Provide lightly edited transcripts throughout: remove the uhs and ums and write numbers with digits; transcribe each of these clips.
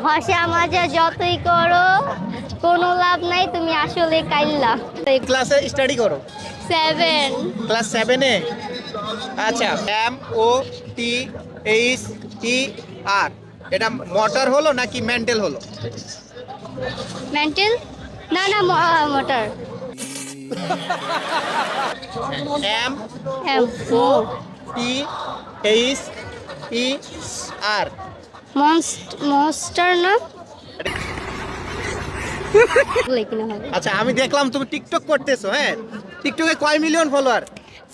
ঘষা মাজা যতই করো কোনো লাভ নাই, তুমি আসলে কাইল্লা। ক্লাসে স্টাডি করো? 7। ক্লাস 7-এ? আচ্ছা, M O T H E আর, এটা মোটর হলো নাকি মেন্টাল হলো? মেন্টাল? না না, motor. M M O T H E R. Monster না? কিনা হবে। আচ্ছা, আমি দেখলাম তুমি টিকটক করতেছো। হ্যাঁ, টিকটকে কয় মিলিয়ন ফলোয়ার?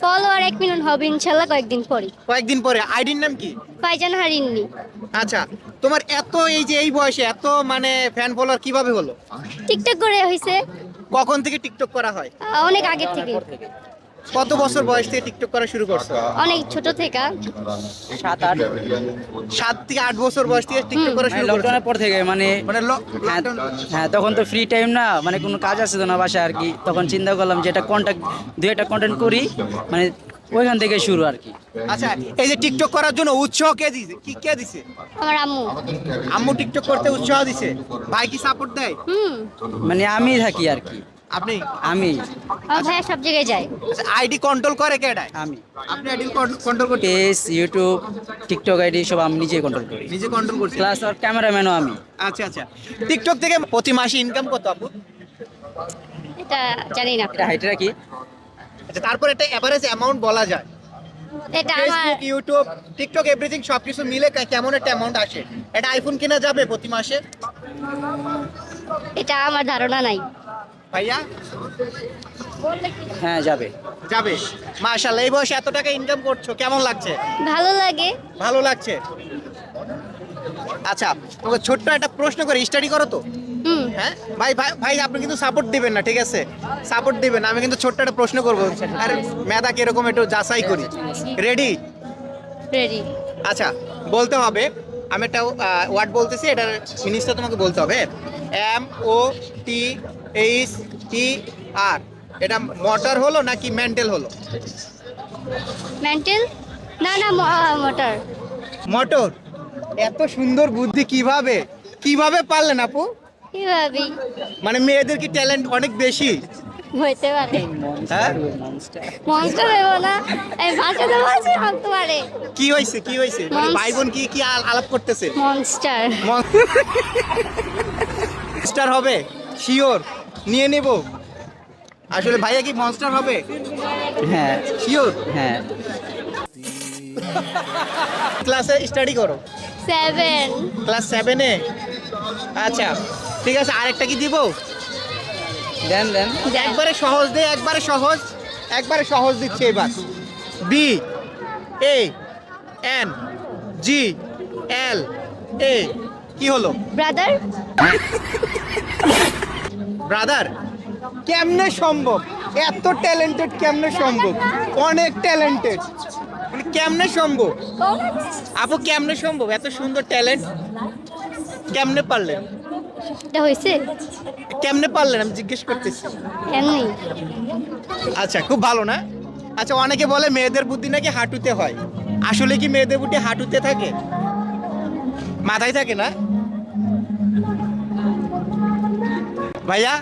ফলোয়ার 1 মিলিয়ন হবে ইনশাল্লাহ কয়েকদিন পরে। কয়েকদিন পরে। আইডির নাম কি? ফাইজান হারিননি। আচ্ছা, তোমার এত এই যে এই বয়সে এত মানে ফ্যান ফলোয়ার কিভাবে হলো? টিকটক করে হয়েছে কখন থেকে টিকটক করা হয়? অনেক আগে থেকে। কত বছর বয়স থেকে টিকটক করা শুরু করছো? অনেক ছোট থেকে। 7 থেকে 8 বছর বয়স থেকে টিকটক করা শুরু করছো? লকডাউনের পর থেকে মানে মানে হ্যাঁ, হ্যাঁ তখন তো ফ্রি টাইম না, মানে কোনো কাজ আছে তো না বাসায় আর কি, তখন চিন্তা করলাম যে এটা একটা কন্টেন্ট করি, মানে ওইখান থেকে শুরু আর কি। আচ্ছা, এই যে টিকটক করার জন্য উৎসাহ কে দিছে? কে দিছে? আমার আম্মু। আম্মু টিকটক করতে উৎসাহ দিছে। ভাই কি সাপোর্ট দেয়? মানে আমি থাকি আর কি। আপনি? আমার ভাইয়া সব জায়গায় যায়। আচ্ছা, আইডি কন্ট্রোল করে কে দেয়? আমি আপনি আইডি কন্ট্রোল করতে পেজ, ইউটিউব, টিকটক আইডি সব আমি নিজেই কন্ট্রোল করি। নিজে কন্ট্রোল করছেন? প্লাস আর ক্যামেরাম্যানও আমি। আচ্ছা আচ্ছা, টিকটক থেকে প্রতি মাসে ইনকাম কত আপু? এটা জানি না। এটা হাইটটা কি? আচ্ছা, তারপর একটা এভারেজ অ্যামাউন্ট বলা যায়? এটা আমার ফেসবুক, ইউটিউব, টিকটক এভরিথিং সবকিছু মিলে কেমন একটা অ্যামাউন্ট আসে? একটা আইফোন কেনা যাবে প্রতি মাসে? এটা আমার ধারণা নাই। ভাইয়া? হ্যাঁ যাবে। যাবে। মাশাআল্লাহ, এই বয়সে এত টাকা ইনকাম করছো, কেমন লাগছে? ভালো লাগে। ভালো লাগছে। আচ্ছা, তোমাকে ছোট্ট একটা প্রশ্ন করে, স্টাডি করো তো? হ্যাঁ ভাই, ভাই ভাই আপনি কিন্তু সাপোর্ট দিবেন না, ঠিক আছে? সাপোর্ট দিবেন। আমি কিন্তু ছোট্ট একটা প্রশ্ন করবো, আর মেধা কিরকম একটু যাচাই করি। রেডি? রেডি। আচ্ছা, বলতে হবে। আমি একটা ওয়ার্ড বলতেছি, এটার জিনিসটা তোমাকে বলতে হবে। M O T H E আর, এটা মোটর হলো নাকি মেন্টাল হলো? মেন্টাল? না না, মোটর। মোটর। এত সুন্দর বুদ্ধি কিভাবে কিভাবে পারলেন আপু? কিভাবে? মানে মেয়েদের কি ট্যালেন্ট অনেক বেশি? হইতে পারে। হ্যাঁ, মনস্টার হইব না? এই ভাষাতে বলছি ভাবতে পারে। কি হয়েছে কি হয়েছে? মানে ভাই বোন কি কি আলাপ করতেছে? মনস্টার। মনস্টার হবে? শিওর? নিয়ে নেব? আসলে ভাইয়া কি মনস্টার হবে? হ্যাঁ শিওর? হ্যাঁ। ক্লাসে স্টাডি করো? 7। ক্লাস 7-এ? আচ্ছা, ঠিক আছে, আরেকটা কি দিব? দেন দেন। একবারে সহজ দে, একবারে সহজ দিচ্ছি এবার। বি এ এন জি এল এ, কি হলো? ব্রাদার। ব্রাদার? কেমনে সম্ভব? এত ট্যালেন্টেড কেমনে সম্ভব? অনেক ট্যালেন্টেড, মানে কেমনে সম্ভব আপু? কেমনে সম্ভব এত সুন্দর ট্যালেন্ট? কেমনে পারলেন? এটা হইছে কেমনে পারলেন আমি জিজ্ঞেস করতেছি। এমনি। আচ্ছা, খুব ভালো না? আচ্ছা, অনেকে বলে মেয়েদের বুদ্ধি নাকি হাঁটুতে হয়। আসলে কি মেয়েদের বুদ্ধি হাঁটুতে থাকে, মাথায় থাকে না? ভাইয়া,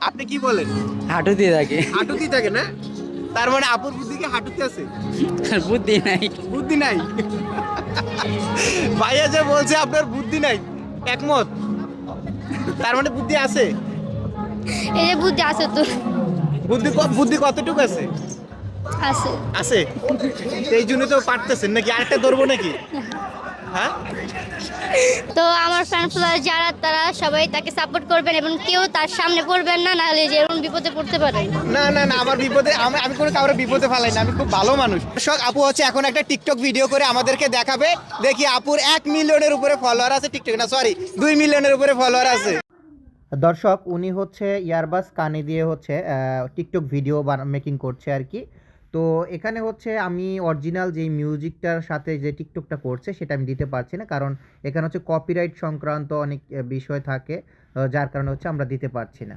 আপনি কি বলেন? হাঁটু দিয়ে থাকে। হাঁটুতেই থাকে না? তার মানে আপুর বুদ্ধি কি হাঁটুতে আছে? বুদ্ধি নাই। বুদ্ধি নাই? ভাইয়া যে বলছে আপনার বুদ্ধি নাই, একমত? তার মানে বুদ্ধি আছে? এই যে বুদ্ধি আছে তো। বুদ্ধি কতটুকু আছে? আছে। আছে? এই জন্য তো পারতেছেন নাকি? আরেকটা ধরবো নাকি? হ্যাঁ, তো আমার ফ্যান ফলোয়ার যারা, তারা সবাই তাকে সাপোর্ট করবেন এবং কেউ তার সামনে পড়বেন না, নাহলে যে এরকম বিপদে পড়তে পারেন। না না না, আমার বিপদে আমি কোনো কাউরে বিপদে ফেলাই না, আমি খুব ভালো মানুষ। আপু হচ্ছে এখন একটা টিকটক ভিডিও করে আমাদেরকে দেখাবে। দেখি আপুর 1 মিলিয়নের উপরে ফলোয়ার আছে টিকটক, না সরি 2 মিলিয়নের উপরে ফলোয়ার আছে। দর্শক, উনি হচ্ছে ইয়ারবাস কানে দিয়ে হচ্ছে টিকটক ভিডিও মেকিং করছে আর কি। তো এখানে হচ্ছে আমি অরিজিনাল যেই মিউজিকটার সাথে যে টিকটকটা করছে সেটা আমি দিতে পারছি না, কারণ এখানে হচ্ছে কপিরাইট সংক্রান্ত অনেক বিষয় থাকে, যার কারণে হচ্ছে আমরা দিতে পারছি না।